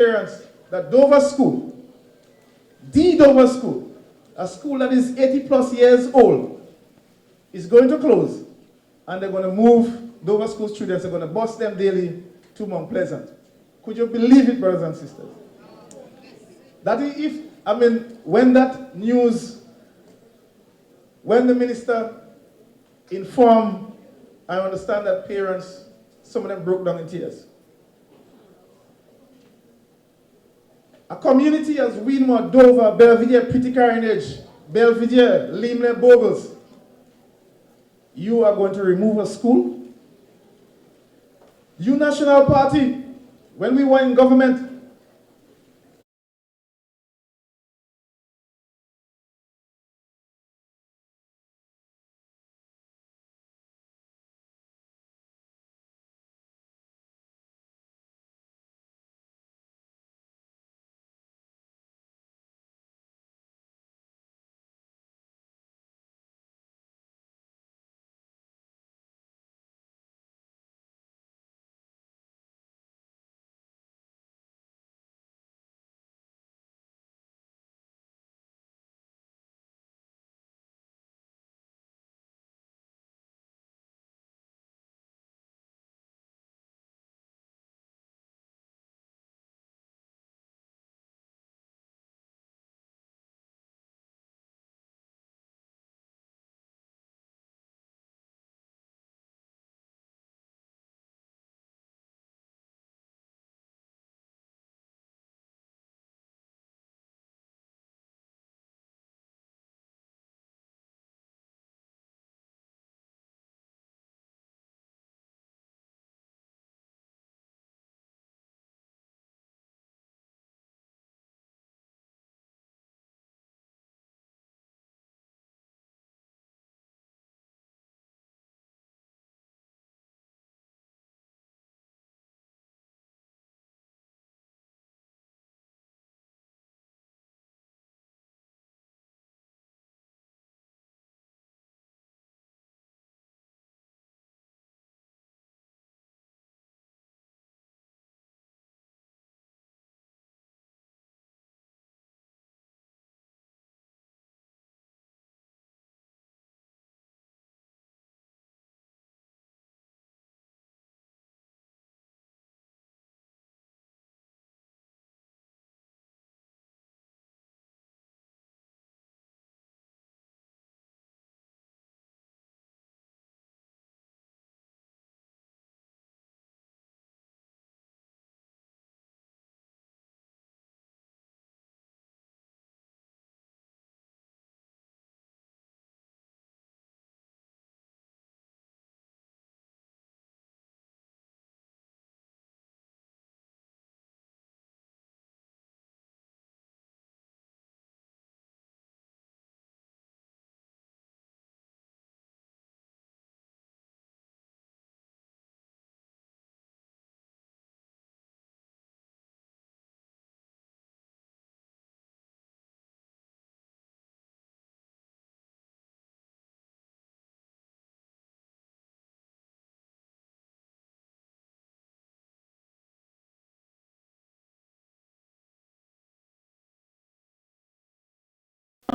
Parents, that Dover School, the Dover School, a school that is 80 plus years old, is going to close, and they're going to move Dover School students, they're going to bus them daily to Mount Pleasant. Could you believe it, brothers and sisters? That if, I mean, when that news, when the minister informed, I understand that parents, some of them broke down in tears. A community as Weenmore, Dover, Belvedere, Pretty Carnage, Belvedere, Limley, Boggles, you are going to remove a school? You National Party, when we were in government,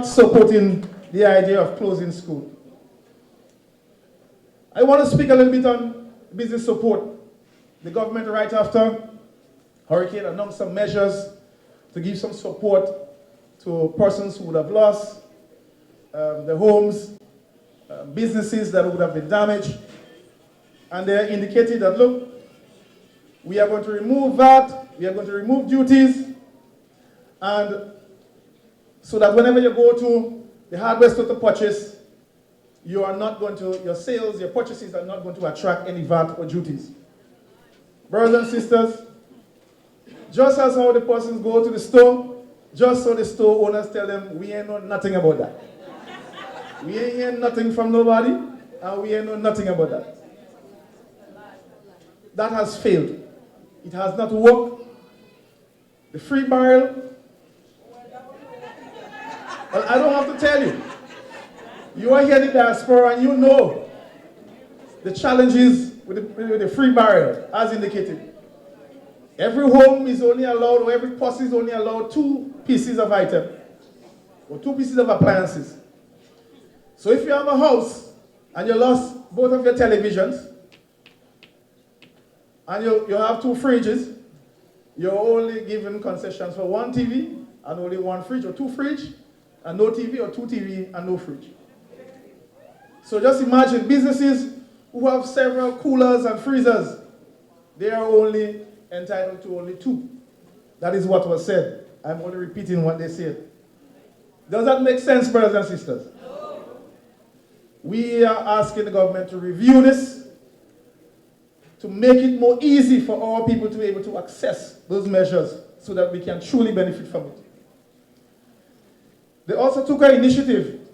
supporting the idea of closing school. I want to speak a little bit on business support. The government right after Hurricane announced some measures to give some support to persons who would have lost their homes, businesses that would have been damaged. And they indicated that, look, we are going to remove VAT, we are going to remove duties, and so that whenever you go to the hardware store to purchase, you are not going to, your sales, your purchases are not going to attract any VAT or duties. Brothers and sisters, just as how the persons go to the store, just so the store owners tell them, we ain't know nothing about that. We ain't hear nothing from nobody, and we ain't know nothing about that. That has failed. It has not worked. The free barrel, well, I don't have to tell you. You are here in the diaspora and you know the challenges with the free barrel, as indicated. Every home is only allowed, or every person is only allowed 2 pieces of item, or 2 pieces of appliances. So if you have a house and you lost both of your televisions, and you have 2 fridges, you're only given concessions for 1 TV and only 1 fridge, or 2 fridge and no TV, or 2 TV and no fridge. So just imagine businesses who have several coolers and freezers, they are only entitled to only 2. That is what was said. I'm only repeating what they said. Does that make sense, brothers and sisters? No. We are asking the government to review this, to make it more easy for our people to be able to access those measures so that we can truly benefit from it. They also took an initiative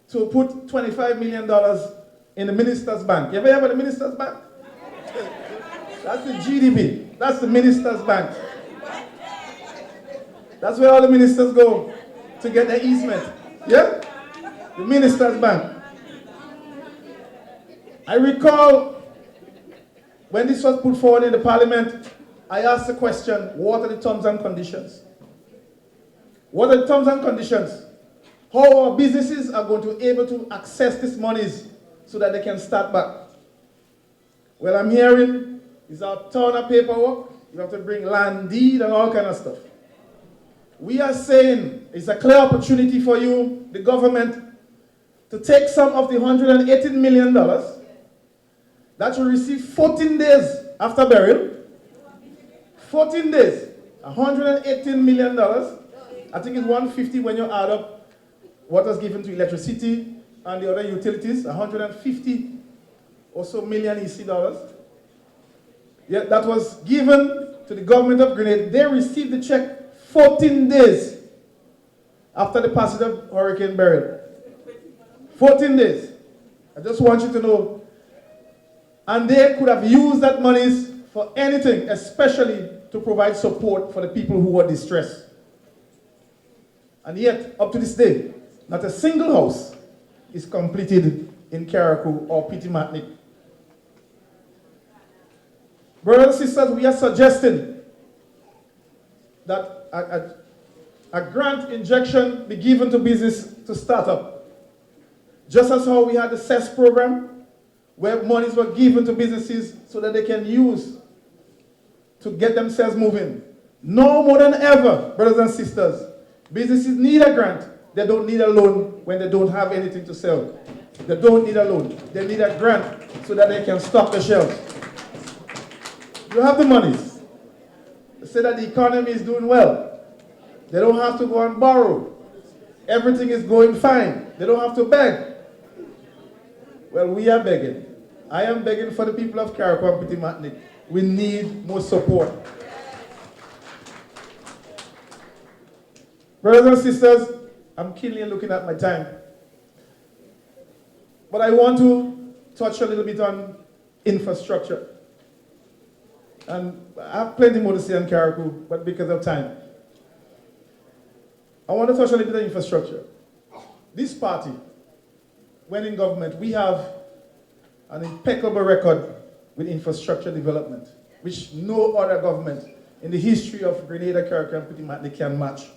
to put $25 million in the Minister's Bank. You ever heard of the Minister's Bank? That's the GDP. That's the Minister's Bank. That's where all the ministers go to get their easement. Yeah? The Minister's Bank. I recall when this was put forward in the Parliament, I asked the question, what are the terms and conditions? What are the terms and conditions? How our businesses are going to be able to access these monies so that they can start back? Well, I'm hearing it's a ton of paperwork. You have to bring land deed and all kind of stuff. We are saying it's a clear opportunity for you, the government, to take some of the $118 million that you receive 14 days after burial. 14 days, $118 million. I think it's 150 when you add up what was given to electricity and the other utilities, 150 or so million EC dollars. Yeah, that was given to the government of Grenada. They received the check 14 days after the passage of Hurricane Beryl. 14 days. I just want you to know. And they could have used that money for anything, especially to provide support for the people who were distressed. And yet, up to this day, not a single house is completed in Karakou or Pitimatnik. Brothers and sisters, we are suggesting that a grant injection be given to business to start up. Just as how we had the CES program, where monies were given to businesses so that they can use to get themselves moving. No more than ever, brothers and sisters, businesses need a grant. They don't need a loan when they don't have anything to sell. They don't need a loan. They need a grant so that they can stock the shelves. You have the monies. They say that the economy is doing well. They don't have to go and borrow. Everything is going fine. They don't have to beg. Well, we are begging. I am begging for the people of Karakou and Pitimatnik. We need more support. Brothers and sisters, I'm keenly looking at my time. But I want to touch a little bit on infrastructure. And I have plenty more to say on Karakou, but because of time. I want to touch a little bit on infrastructure. This party, when in government, we have an impeccable record with infrastructure development, which no other government in the history of Grenada, Karakou, and Pitimatnik can match.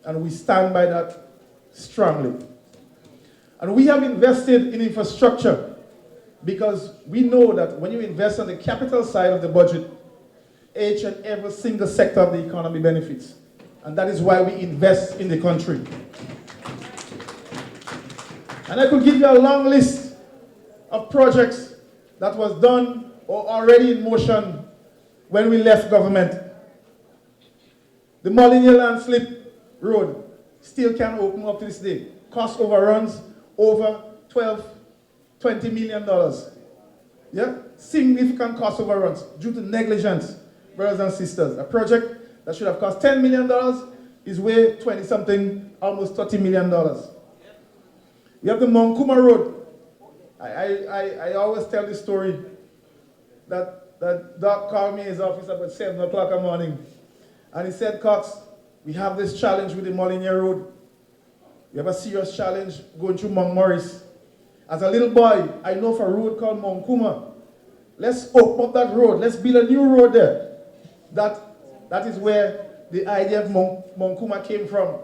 And we stand by that strongly. And we have invested in infrastructure because we know that when you invest on the capital side of the budget, each and every single sector of the economy benefits. And that is why we invest in the country. And I could give you a long list of projects that was done or already in motion when we left government. The Molyneux Landslip Road still can't open up to this day. Cost overruns over $20 million. Yeah? Significant cost overruns due to negligence, brothers and sisters. A project that should have cost $10 million is way 20-something, almost $30 million. We have the Monkuma Road. I always tell this story that Doc called me in his office about 7 o'clock in the morning. And he said, Cox, we have this challenge with the Molyneux Road. We have a serious challenge going through Mount Morris. As a little boy, I know of a road called Monkuma Let's open up that road. Let's build a new road there. That is where the idea of Monkuma came from.